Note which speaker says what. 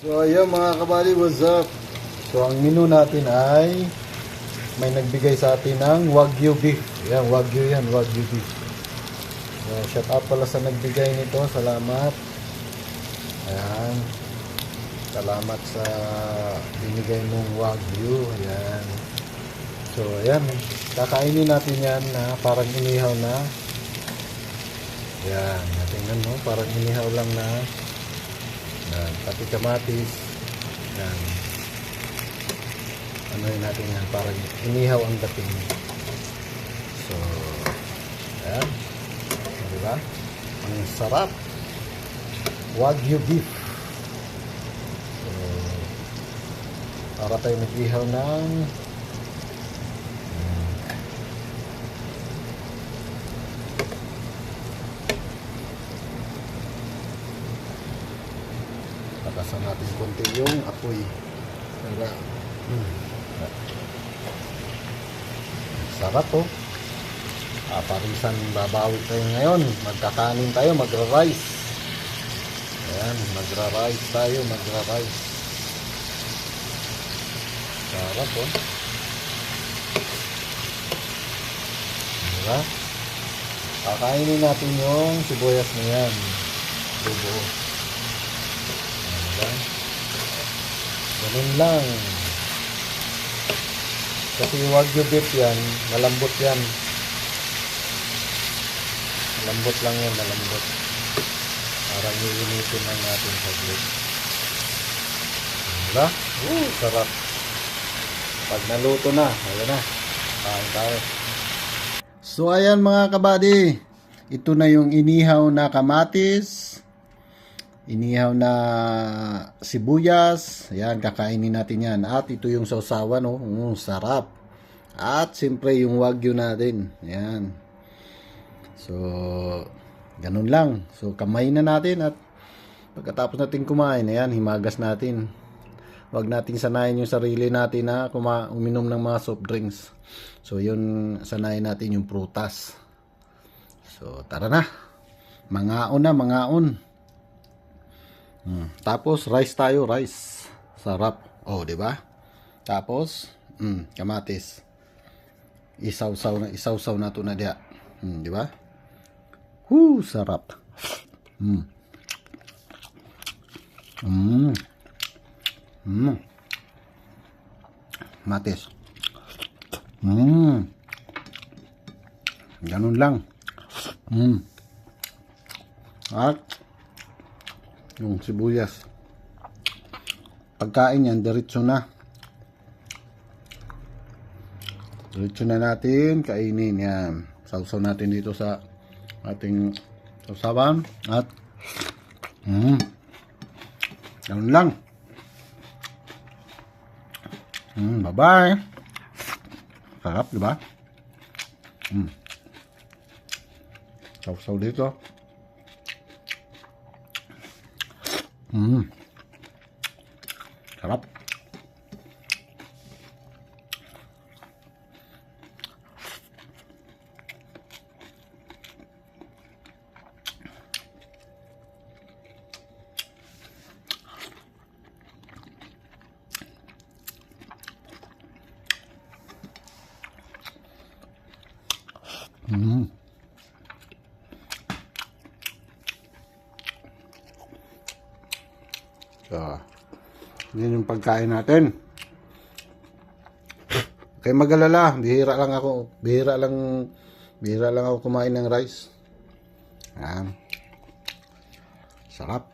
Speaker 1: So ayan mga kabali, what's up? So ang menu natin ay may nagbigay sa atin ng Wagyu beef. Ayan, Wagyu beef. So shout out pala sa nagbigay nito, salamat. Ayan, salamat sa binigay mong Wagyu. Ayan. So ayan, kakainin natin yan na parang inihaw na. Ayan, natingnan mo, parang inihaw lang na. Yan, pati kamatis. Yan. Ano yun natin yan, parang inihaw ang dating. So, ayan. Diba? Ang sarap. Wagyu beef. So, para tayo nag-ihaw ng patasan natin konti yung apoy. Diba? Sarap oh. Parisan, babawi tayo ngayon. Magkakanin tayo, magra-rice. Ayan, magra-rice tayo, magra-rice. Sarap oh. Diba? Kakainin natin yung sibuyas na yan. Bubuo. Diba? Ganun lang. Kasi Wagyu beef yan, malambot yan. Malambot lang yan, malambot. Parang iinitin lang natin sa saglit. Diba? Sarap. Pag naluto na, ayan na. Kain tayo. So ayan mga kabady, ito na yung inihaw na kamatis, inihaw na sibuyas. Ayan, kakainin natin yan. At ito yung sausawan, oh. Sarap. At siyempre yung Wagyu natin. Ayan. So, ganun lang. So, kamay na natin at pagkatapos natin kumain, ayan, himagas natin. Huwag nating sanayin yung sarili natin na uminom ng mga soft drinks. So, yun, sanayin natin yung prutas. So, tara na. Mangaon na, mangaon. Tapos rice tayo, rice. Sarap. Oh, 'di ba? Tapos kamatis. Isawsaw na to na dia. 'Di ba? Sarap. Matis. Ganun lang. At yung sibuyas. Pagkain yan, diretso na. Diretso na natin kainin yan. Sausaw natin dito sa ating sausawan. At ganun lang. Bye-bye. Sarap, diba? Sausaw dito. Sarap. So, yun yung pagkain natin. Kaya mag-alala, bihira lang ako kumain ng rice. Sarap.